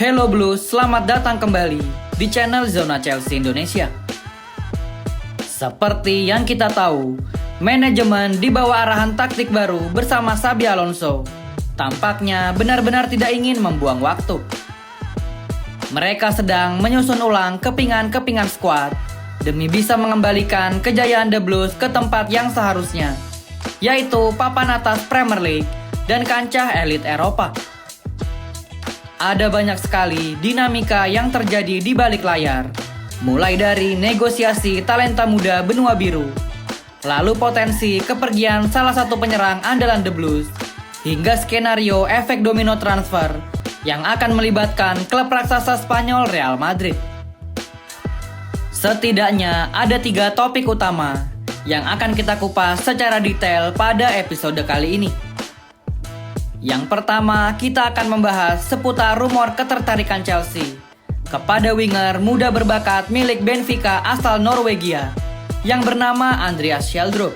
Hello Blues, selamat datang kembali di channel Zona Chelsea Indonesia. Seperti yang kita tahu, manajemen di bawah arahan taktik baru bersama Xabi Alonso tampaknya benar-benar tidak ingin membuang waktu. Mereka sedang menyusun ulang kepingan-kepingan skuad demi bisa mengembalikan kejayaan The Blues ke tempat yang seharusnya, yaitu papan atas Premier League dan kancah elit Eropa. Ada banyak sekali dinamika yang terjadi di balik layar, mulai dari negosiasi talenta muda benua biru, lalu potensi kepergian salah satu penyerang andalan The Blues, hingga skenario efek domino transfer yang akan melibatkan klub raksasa Spanyol Real Madrid. Setidaknya ada 3 topik utama yang akan kita kupas secara detail pada episode kali ini. Yang pertama, kita akan membahas seputar rumor ketertarikan Chelsea kepada winger muda berbakat milik Benfica asal Norwegia yang bernama Andreas Schjelderup.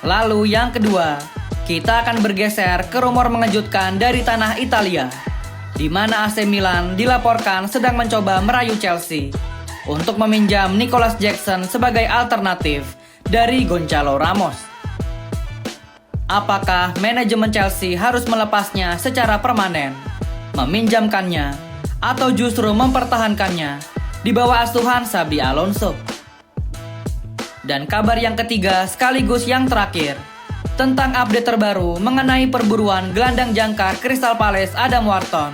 Lalu yang kedua, kita akan bergeser ke rumor mengejutkan dari tanah Italia, di mana AC Milan dilaporkan sedang mencoba merayu Chelsea untuk meminjam Nicolas Jackson sebagai alternatif dari Gonçalo Ramos. Apakah manajemen Chelsea harus melepasnya secara permanen, meminjamkannya, atau justru mempertahankannya di bawah asuhan Xabi Alonso? Dan kabar yang ketiga sekaligus yang terakhir, tentang update terbaru mengenai perburuan gelandang jangkar Crystal Palace Adam Wharton,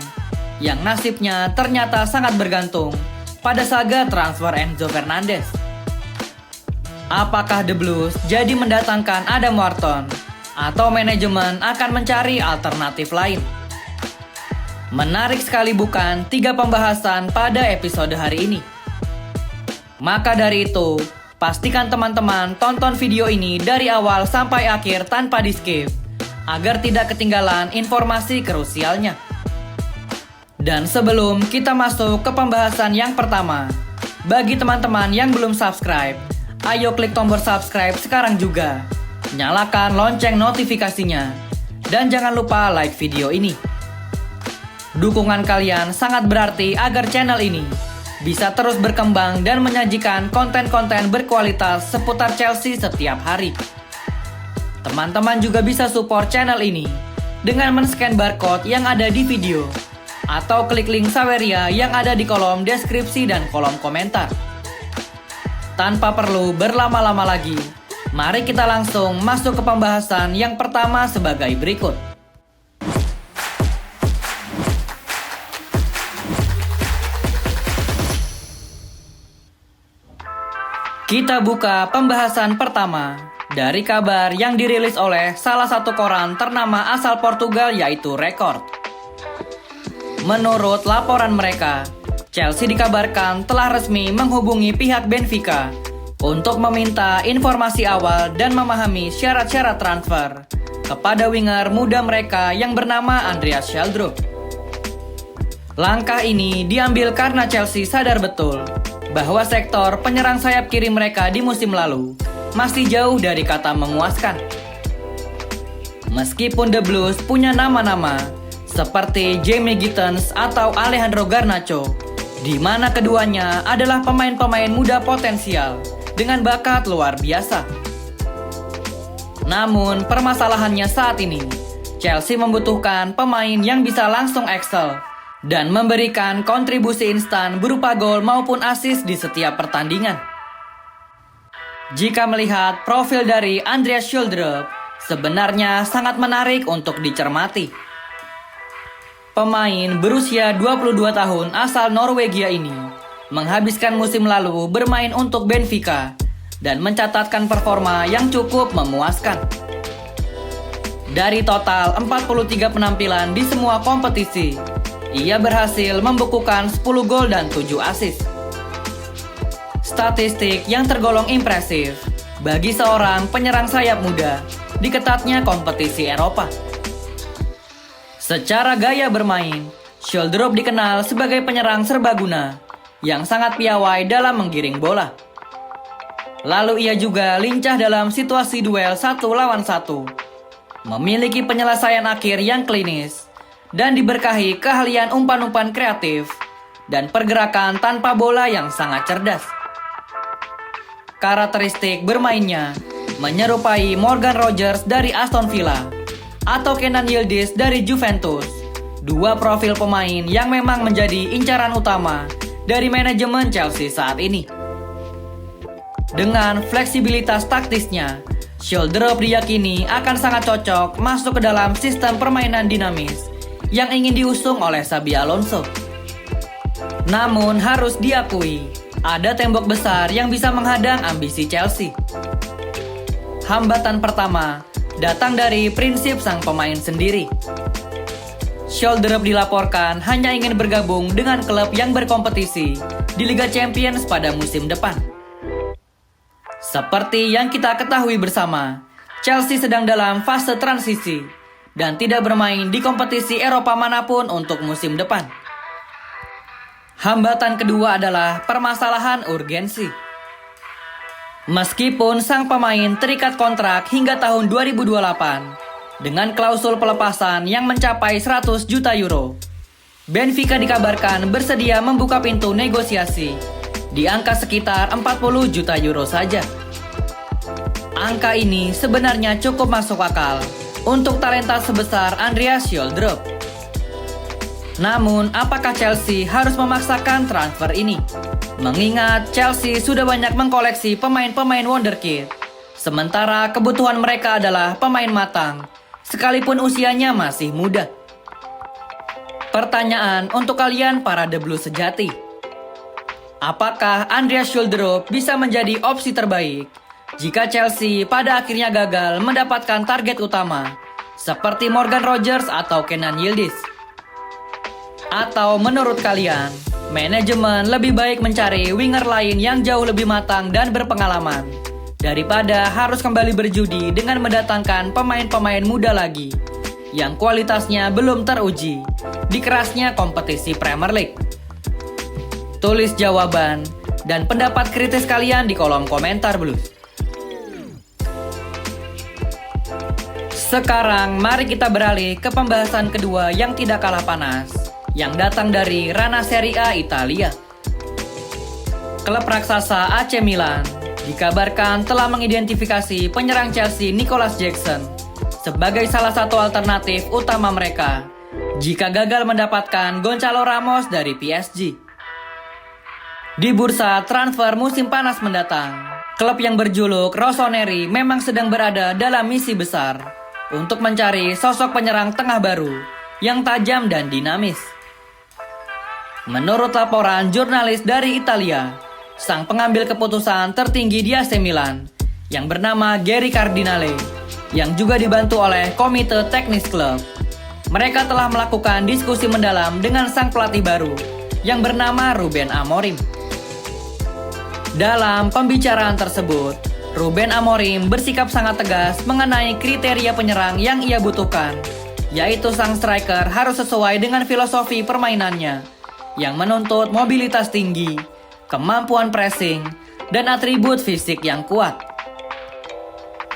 yang nasibnya ternyata sangat bergantung pada saga transfer Enzo Fernandez. Apakah The Blues jadi mendatangkan Adam Wharton, atau manajemen akan mencari alternatif lain? Menarik sekali bukan 3 pembahasan pada episode hari ini? Maka dari itu, pastikan teman-teman tonton video ini dari awal sampai akhir tanpa di-skip, agar tidak ketinggalan informasi krusialnya. Dan sebelum kita masuk ke pembahasan yang pertama, bagi teman-teman yang belum subscribe, ayo klik tombol subscribe sekarang juga. Nyalakan lonceng notifikasinya, dan jangan lupa like video ini. Dukungan kalian sangat berarti agar channel ini bisa terus berkembang dan menyajikan konten-konten berkualitas seputar Chelsea setiap hari. Teman-teman juga bisa support channel ini dengan men-scan barcode yang ada di video, atau klik link Saweria yang ada di kolom deskripsi dan kolom komentar. Tanpa perlu berlama-lama lagi, mari kita langsung masuk ke pembahasan yang pertama sebagai berikut. Kita buka pembahasan pertama dari kabar yang dirilis oleh salah satu koran ternama asal Portugal, yaitu Record. Menurut laporan mereka, Chelsea dikabarkan telah resmi menghubungi pihak Benfica untuk meminta informasi awal dan memahami syarat-syarat transfer kepada winger muda mereka yang bernama Andreas Schjelderup. Langkah ini diambil karena Chelsea sadar betul bahwa sektor penyerang sayap kiri mereka di musim lalu masih jauh dari kata memuaskan. Meskipun The Blues punya nama-nama seperti Jamie Gittens atau Alejandro Garnacho, di mana keduanya adalah pemain-pemain muda potensial dengan bakat luar biasa. Namun permasalahannya saat ini, Chelsea membutuhkan pemain yang bisa langsung excel dan memberikan kontribusi instan berupa gol maupun assist di setiap pertandingan. Jika melihat profil dari Andreas Schjelderup, sebenarnya sangat menarik untuk dicermati. Pemain berusia 22 tahun asal Norwegia ini menghabiskan musim lalu bermain untuk Benfica dan mencatatkan performa yang cukup memuaskan. Dari total 43 penampilan di semua kompetisi, ia berhasil membukukan 10 gol dan 7 assist. Statistik yang tergolong impresif bagi seorang penyerang sayap muda di ketatnya kompetisi Eropa. Secara gaya bermain, Schjelderup dikenal sebagai penyerang serbaguna yang sangat piawai dalam menggiring bola. Lalu ia juga lincah dalam situasi duel 1 lawan 1, memiliki penyelesaian akhir yang klinis, dan diberkahi keahlian umpan-umpan kreatif dan pergerakan tanpa bola yang sangat cerdas. Karakteristik bermainnya menyerupai Morgan Rogers dari Aston Villa atau Kenan Yildiz dari Juventus, dua profil pemain yang memang menjadi incaran utama dari manajemen Chelsea saat ini. Dengan fleksibilitas taktisnya, Schjelderup diyakini akan sangat cocok masuk ke dalam sistem permainan dinamis yang ingin diusung oleh Xabi Alonso. Namun harus diakui, ada tembok besar yang bisa menghadang ambisi Chelsea. Hambatan pertama datang dari prinsip sang pemain sendiri. Schjelderup dilaporkan hanya ingin bergabung dengan klub yang berkompetisi di Liga Champions pada musim depan. Seperti yang kita ketahui bersama, Chelsea sedang dalam fase transisi dan tidak bermain di kompetisi Eropa manapun untuk musim depan. Hambatan kedua adalah permasalahan urgensi. Meskipun sang pemain terikat kontrak hingga tahun 2028 dengan klausul pelepasan yang mencapai 100 juta euro, Benfica dikabarkan bersedia membuka pintu negosiasi di angka sekitar 40 juta euro saja. Angka ini sebenarnya cukup masuk akal untuk talenta sebesar Andreas Schjelderup. Namun, apakah Chelsea harus memaksakan transfer ini? Mengingat Chelsea sudah banyak mengkoleksi pemain-pemain wonderkid, sementara kebutuhan mereka adalah pemain matang, sekalipun usianya masih muda. Pertanyaan untuk kalian para The Blues sejati. Apakah Andreas Schjelderup bisa menjadi opsi terbaik jika Chelsea pada akhirnya gagal mendapatkan target utama seperti Morgan Rogers atau Kenan Yildiz? Atau menurut kalian, manajemen lebih baik mencari winger lain yang jauh lebih matang dan berpengalaman daripada harus kembali berjudi dengan mendatangkan pemain-pemain muda lagi yang kualitasnya belum teruji di kerasnya kompetisi Premier League? Tulis jawaban dan pendapat kritis kalian di kolom komentar Blues. Sekarang mari kita beralih ke pembahasan kedua yang tidak kalah panas, yang datang dari ranah Serie A Italia. Klub raksasa AC Milan dikabarkan telah mengidentifikasi penyerang Chelsea Nicolas Jackson sebagai salah satu alternatif utama mereka jika gagal mendapatkan Gonçalo Ramos dari PSG. Di bursa transfer musim panas mendatang, klub yang berjuluk Rossoneri memang sedang berada dalam misi besar untuk mencari sosok penyerang tengah baru yang tajam dan dinamis. Menurut laporan jurnalis dari Italia, sang pengambil keputusan tertinggi di AC Milan yang bernama Gary Cardinale, yang juga dibantu oleh komite teknis klub, mereka telah melakukan diskusi mendalam dengan sang pelatih baru yang bernama Ruben Amorim. Dalam pembicaraan tersebut, Ruben Amorim bersikap sangat tegas mengenai kriteria penyerang yang ia butuhkan, yaitu sang striker harus sesuai dengan filosofi permainannya yang menuntut mobilitas tinggi, kemampuan pressing, dan atribut fisik yang kuat.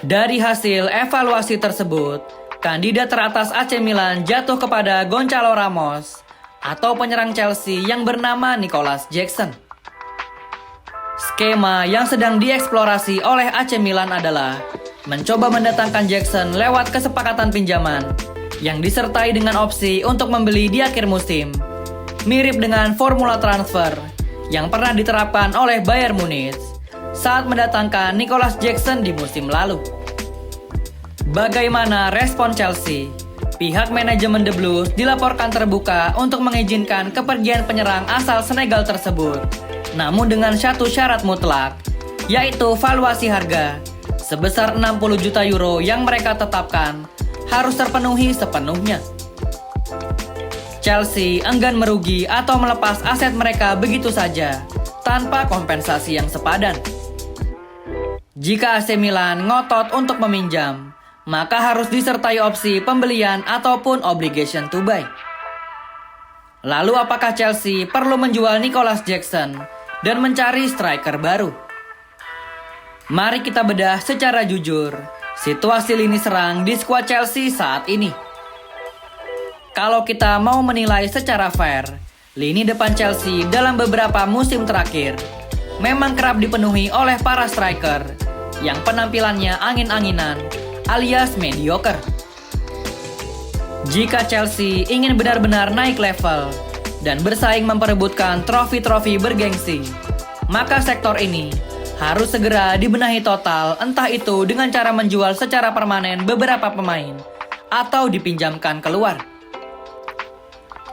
Dari hasil evaluasi tersebut, kandidat teratas AC Milan jatuh kepada Gonçalo Ramos atau penyerang Chelsea yang bernama Nicolas Jackson. Skema yang sedang dieksplorasi oleh AC Milan adalah mencoba mendatangkan Jackson lewat kesepakatan pinjaman yang disertai dengan opsi untuk membeli di akhir musim, mirip dengan formula transfer yang pernah diterapkan oleh Bayern Munich saat mendatangkan Nicolas Jackson di musim lalu. Bagaimana respon Chelsea? Pihak manajemen The Blues dilaporkan terbuka untuk mengizinkan kepergian penyerang asal Senegal tersebut, namun dengan satu syarat mutlak, yaitu valuasi harga sebesar 60 juta euro yang mereka tetapkan harus terpenuhi sepenuhnya. Chelsea enggan merugi atau melepas aset mereka begitu saja, tanpa kompensasi yang sepadan. Jika AC Milan ngotot untuk meminjam, maka harus disertai opsi pembelian ataupun obligation to buy. Lalu apakah Chelsea perlu menjual Nicolas Jackson dan mencari striker baru? Mari kita bedah secara jujur situasi lini serang di skuad Chelsea saat ini. Kalau kita mau menilai secara fair, lini depan Chelsea dalam beberapa musim terakhir memang kerap dipenuhi oleh para striker yang penampilannya angin-anginan alias mediocre. Jika Chelsea ingin benar-benar naik level dan bersaing memperebutkan trofi-trofi bergengsi, maka sektor ini harus segera dibenahi total, entah itu dengan cara menjual secara permanen beberapa pemain atau dipinjamkan keluar.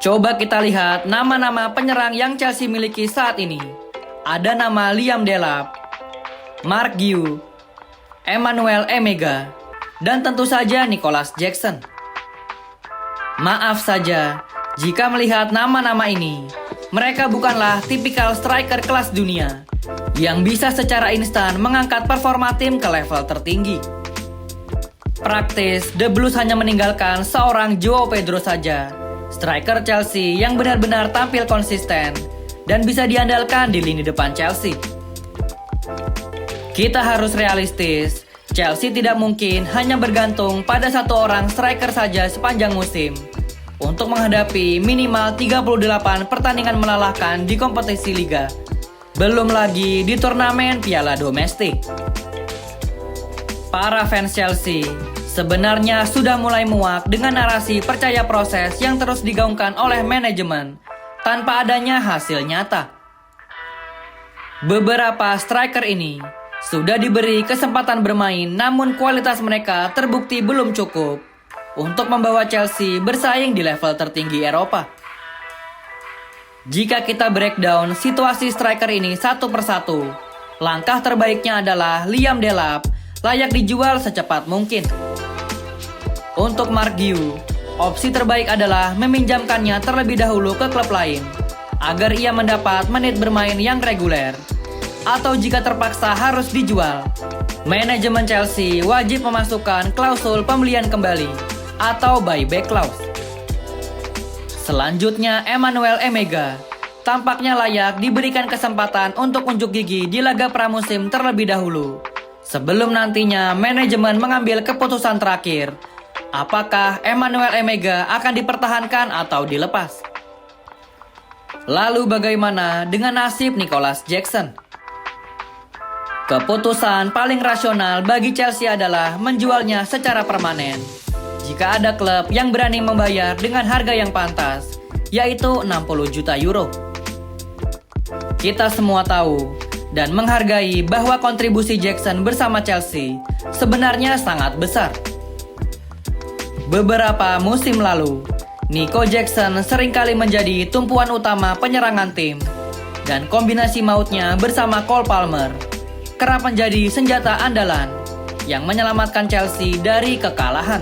Coba kita lihat nama-nama penyerang yang Chelsea miliki saat ini. Ada nama Liam Delap, Mark Guehi, Emmanuel Emega, dan tentu saja Nicolas Jackson. Maaf saja, jika melihat nama-nama ini, mereka bukanlah tipikal striker kelas dunia yang bisa secara instan mengangkat performa tim ke level tertinggi. Praktis, The Blues hanya meninggalkan seorang Joao Pedro saja, striker Chelsea yang benar-benar tampil konsisten dan bisa diandalkan di lini depan Chelsea. Kita harus realistis, Chelsea tidak mungkin hanya bergantung pada satu orang striker saja sepanjang musim untuk menghadapi minimal 38 pertandingan melelahkan di kompetisi liga, belum lagi di turnamen piala domestik. Para fans Chelsea sebenarnya sudah mulai muak dengan narasi percaya proses yang terus digaungkan oleh manajemen tanpa adanya hasil nyata. Beberapa striker ini sudah diberi kesempatan bermain, namun kualitas mereka terbukti belum cukup untuk membawa Chelsea bersaing di level tertinggi Eropa. Jika kita breakdown situasi striker ini satu persatu, langkah terbaiknya adalah Liam Delap layak dijual secepat mungkin. Untuk Mark Guehi, opsi terbaik adalah meminjamkannya terlebih dahulu ke klub lain agar ia mendapat menit bermain yang reguler. Atau jika terpaksa harus dijual, manajemen Chelsea wajib memasukkan klausul pembelian kembali atau buyback clause. Selanjutnya Emmanuel Emega tampaknya layak diberikan kesempatan untuk unjuk gigi di laga pramusim terlebih dahulu, sebelum nantinya manajemen mengambil keputusan terakhir apakah Emmanuel Emega akan dipertahankan atau dilepas. Lalu bagaimana dengan nasib Nicolas Jackson? Keputusan paling rasional bagi Chelsea adalah menjualnya secara permanen jika ada klub yang berani membayar dengan harga yang pantas, yaitu 60 juta euro. Kita semua tahu dan menghargai bahwa kontribusi Jackson bersama Chelsea sebenarnya sangat besar. Beberapa musim lalu, Nico Jackson seringkali menjadi tumpuan utama penyerangan tim, dan kombinasi mautnya bersama Cole Palmer kerap menjadi senjata andalan yang menyelamatkan Chelsea dari kekalahan.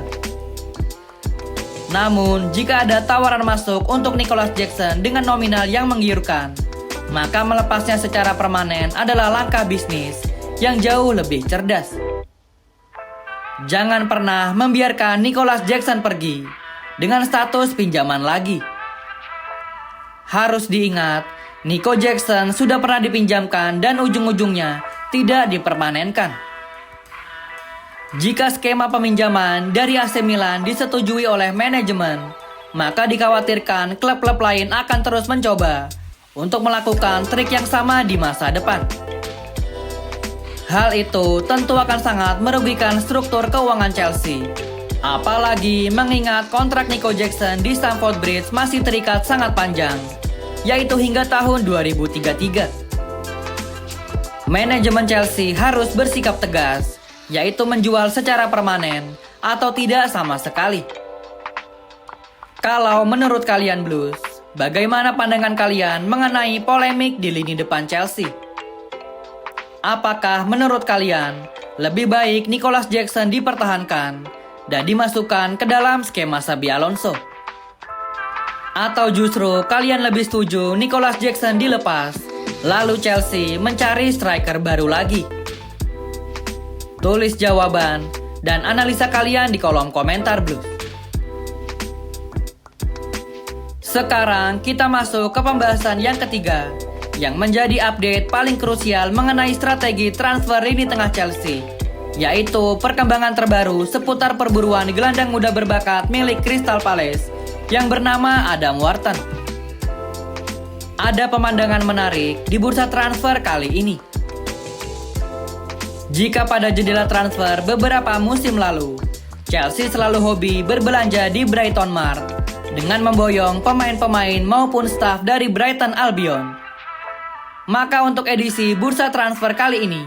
Namun, jika ada tawaran masuk untuk Nicolas Jackson dengan nominal yang menggiurkan, maka melepasnya secara permanen adalah langkah bisnis yang jauh lebih cerdas. Jangan pernah membiarkan Nicolas Jackson pergi dengan status pinjaman lagi. Harus diingat, Nico Jackson sudah pernah dipinjamkan dan ujung-ujungnya tidak dipermanenkan. Jika skema peminjaman dari AC Milan disetujui oleh manajemen, maka dikhawatirkan klub-klub lain akan terus mencoba untuk melakukan trik yang sama di masa depan. Hal itu tentu akan sangat merugikan struktur keuangan Chelsea. Apalagi mengingat kontrak Nico Jackson di Stamford Bridge masih terikat sangat panjang, yaitu hingga tahun 2033. Manajemen Chelsea harus bersikap tegas, yaitu menjual secara permanen atau tidak sama sekali. Kalau menurut kalian Blues, bagaimana pandangan kalian mengenai polemik di lini depan Chelsea? Apakah menurut kalian lebih baik Nicolas Jackson dipertahankan dan dimasukkan ke dalam skema Xabi Alonso? Atau justru kalian lebih setuju Nicolas Jackson dilepas, lalu Chelsea mencari striker baru lagi? Tulis jawaban dan analisa kalian di kolom komentar Blues. Sekarang kita masuk ke pembahasan yang ketiga, yang menjadi update paling krusial mengenai strategi transfer lini tengah Chelsea, yaitu perkembangan terbaru seputar perburuan gelandang muda berbakat milik Crystal Palace, yang bernama Adam Wharton. Ada pemandangan menarik di bursa transfer kali ini. Jika pada jendela transfer beberapa musim lalu, Chelsea selalu hobi berbelanja di Brighton Mart dengan memboyong pemain-pemain maupun staf dari Brighton Albion. Maka untuk edisi bursa transfer kali ini,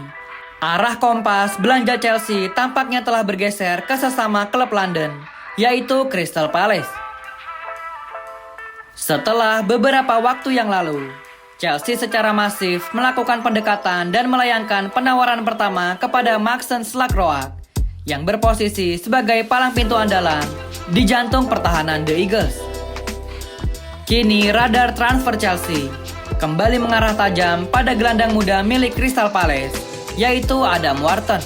arah kompas belanja Chelsea tampaknya telah bergeser ke sesama klub London, yaitu Crystal Palace. Setelah beberapa waktu yang lalu, Chelsea secara masif melakukan pendekatan dan melayangkan penawaran pertama kepada Maxence Lacroix yang berposisi sebagai palang pintu andalan di jantung pertahanan The Eagles. Kini radar transfer Chelsea kembali mengarah tajam pada gelandang muda milik Crystal Palace, yaitu Adam Wharton.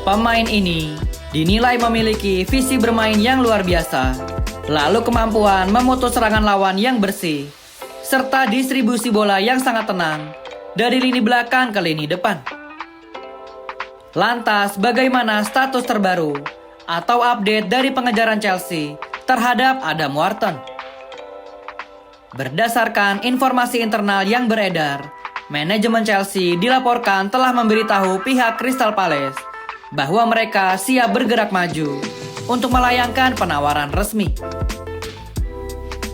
Pemain ini dinilai memiliki visi bermain yang luar biasa, lalu kemampuan memutus serangan lawan yang bersih, serta distribusi bola yang sangat tenang dari lini belakang ke lini depan. Lantas, bagaimana status terbaru atau update dari pengejaran Chelsea terhadap Adam Wharton? Berdasarkan informasi internal yang beredar, manajemen Chelsea dilaporkan telah memberitahu pihak Crystal Palace bahwa mereka siap bergerak maju untuk melayangkan penawaran resmi.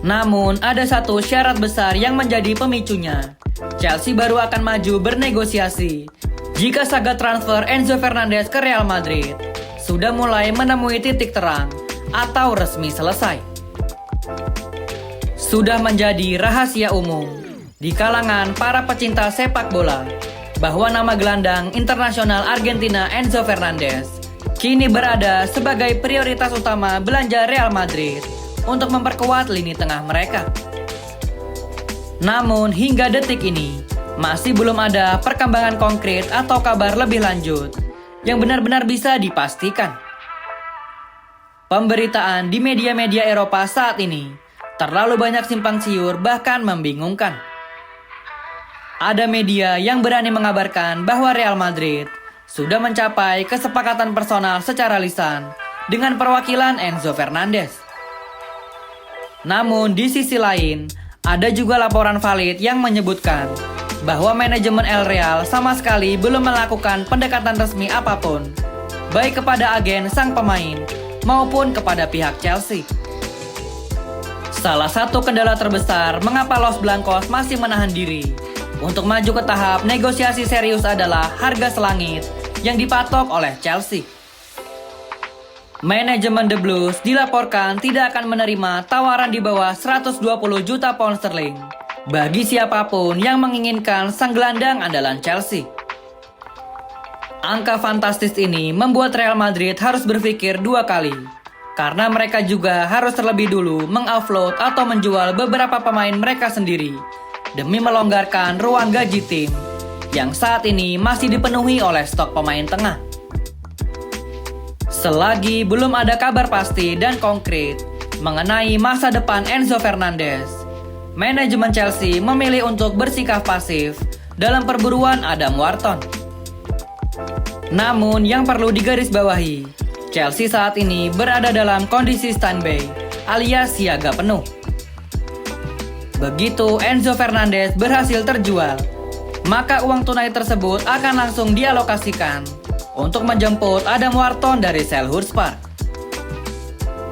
Namun, ada satu syarat besar yang menjadi pemicunya. Chelsea baru akan maju bernegosiasi jika saga transfer Enzo Fernandez ke Real Madrid sudah mulai menemui titik terang atau resmi selesai. Sudah menjadi rahasia umum di kalangan para pecinta sepak bola bahwa nama gelandang internasional Argentina Enzo Fernandez kini berada sebagai prioritas utama belanja Real Madrid untuk memperkuat lini tengah mereka. Namun hingga detik ini masih belum ada perkembangan konkret atau kabar lebih lanjut yang benar-benar bisa dipastikan. Pemberitaan di media-media Eropa saat ini terlalu banyak simpang siur bahkan membingungkan. Ada media yang berani mengabarkan bahwa Real Madrid sudah mencapai kesepakatan personal secara lisan dengan perwakilan Enzo Fernandez. Namun di sisi lain, ada juga laporan valid yang menyebutkan bahwa manajemen El Real sama sekali belum melakukan pendekatan resmi apapun, baik kepada agen sang pemain maupun kepada pihak Chelsea. Salah satu kendala terbesar mengapa Los Blancos masih menahan diri untuk maju ke tahap negosiasi serius adalah harga selangit yang dipatok oleh Chelsea. Manajemen The Blues dilaporkan tidak akan menerima tawaran di bawah 120 juta pound sterling bagi siapapun yang menginginkan sang gelandang andalan Chelsea. Angka fantastis ini membuat Real Madrid harus berpikir dua kali, karena mereka juga harus terlebih dulu meng-offload atau menjual beberapa pemain mereka sendiri demi melonggarkan ruang gaji tim yang saat ini masih dipenuhi oleh stok pemain tengah. Selagi belum ada kabar pasti dan konkret mengenai masa depan Enzo Fernandez, manajemen Chelsea memilih untuk bersikap pasif dalam perburuan Adam Wharton. Namun yang perlu digarisbawahi, Chelsea saat ini berada dalam kondisi standby alias siaga penuh. Begitu Enzo Fernandez berhasil terjual, maka uang tunai tersebut akan langsung dialokasikan untuk menjemput Adam Wharton dari Selhurst Park.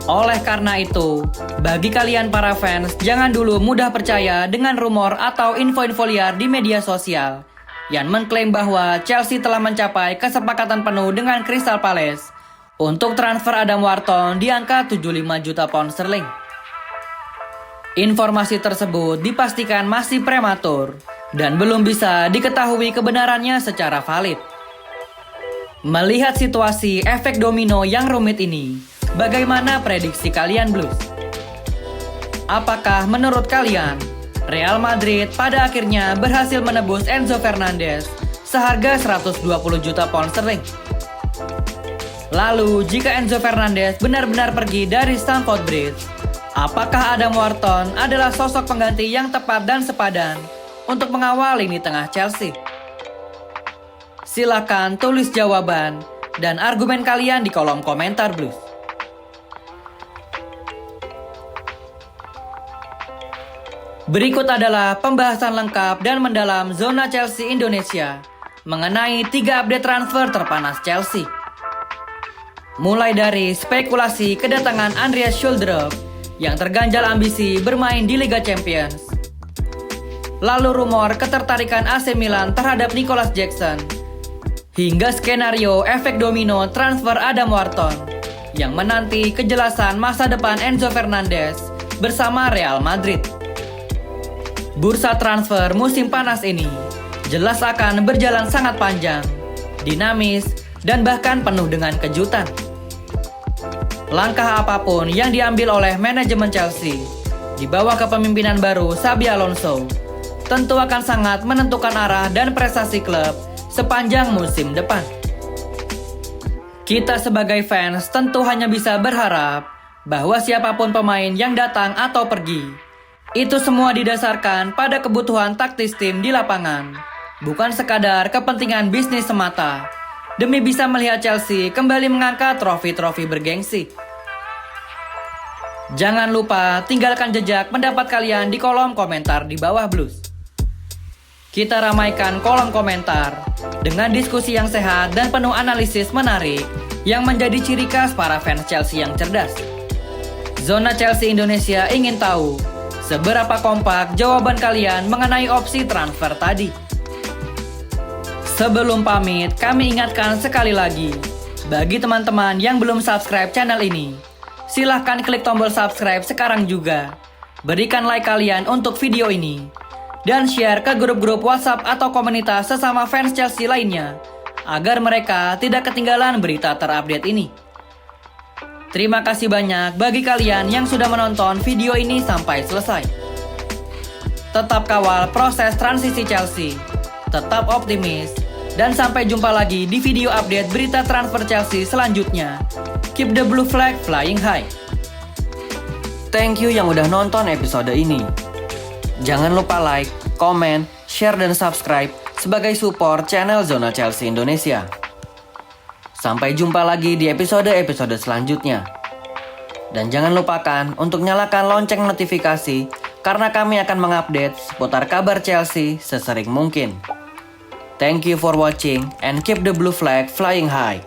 Oleh karena itu, bagi kalian para fans, jangan dulu mudah percaya dengan rumor atau info-info liar di media sosial yang mengklaim bahwa Chelsea telah mencapai kesepakatan penuh dengan Crystal Palace untuk transfer Adam Wharton di angka 75 juta pound sterling. Informasi tersebut dipastikan masih prematur dan belum bisa diketahui kebenarannya secara valid. Melihat situasi efek domino yang rumit ini, bagaimana prediksi kalian Blues? Apakah menurut kalian Real Madrid pada akhirnya berhasil menebus Enzo Fernandez seharga 120 juta pound sterling? Lalu jika Enzo Fernandez benar-benar pergi dari Stamford Bridge, apakah Adam Wharton adalah sosok pengganti yang tepat dan sepadan untuk mengawal lini tengah Chelsea? Silakan tulis jawaban dan argumen kalian di kolom komentar Blues. Berikut adalah pembahasan lengkap dan mendalam zona Chelsea Indonesia mengenai 3 update transfer terpanas Chelsea. Mulai dari spekulasi kedatangan Andreas Schulderup yang terganjal ambisi bermain di Liga Champions. Lalu rumor ketertarikan AC Milan terhadap Nicolas Jackson. Hingga skenario efek domino transfer Adam Wharton yang menanti kejelasan masa depan Enzo Fernandez bersama Real Madrid. Bursa transfer musim panas ini jelas akan berjalan sangat panjang, dinamis, dan bahkan penuh dengan kejutan. Langkah apapun yang diambil oleh manajemen Chelsea di bawah kepemimpinan baru Xabi Alonso tentu akan sangat menentukan arah dan prestasi klub sepanjang musim depan. Kita sebagai fans tentu hanya bisa berharap bahwa siapapun pemain yang datang atau pergi, itu semua didasarkan pada kebutuhan taktis tim di lapangan, bukan sekadar kepentingan bisnis semata, demi bisa melihat Chelsea kembali mengangkat trofi-trofi bergengsi. Jangan lupa tinggalkan jejak pendapat kalian di kolom komentar di bawah Blues. Kita ramaikan kolom komentar dengan diskusi yang sehat dan penuh analisis menarik yang menjadi ciri khas para fans Chelsea yang cerdas. Zona Chelsea Indonesia ingin tahu seberapa kompak jawaban kalian mengenai opsi transfer tadi. Sebelum pamit, kami ingatkan sekali lagi, bagi teman-teman yang belum subscribe channel ini, silahkan klik tombol subscribe sekarang juga. Berikan like kalian untuk video ini. Dan share ke grup-grup WhatsApp atau komunitas sesama fans Chelsea lainnya, agar mereka tidak ketinggalan berita terupdate ini. Terima kasih banyak bagi kalian yang sudah menonton video ini sampai selesai. Tetap kawal proses transisi Chelsea, tetap optimis, dan sampai jumpa lagi di video update berita transfer Chelsea selanjutnya. Keep the blue flag flying high. Thank you yang udah nonton episode ini. Jangan lupa like, komen, share, dan subscribe sebagai support channel Zona Chelsea Indonesia. Sampai jumpa lagi di episode-episode selanjutnya. Dan jangan lupakan untuk nyalakan lonceng notifikasi karena kami akan mengupdate seputar kabar Chelsea sesering mungkin. Thank you for watching and keep the blue flag flying high.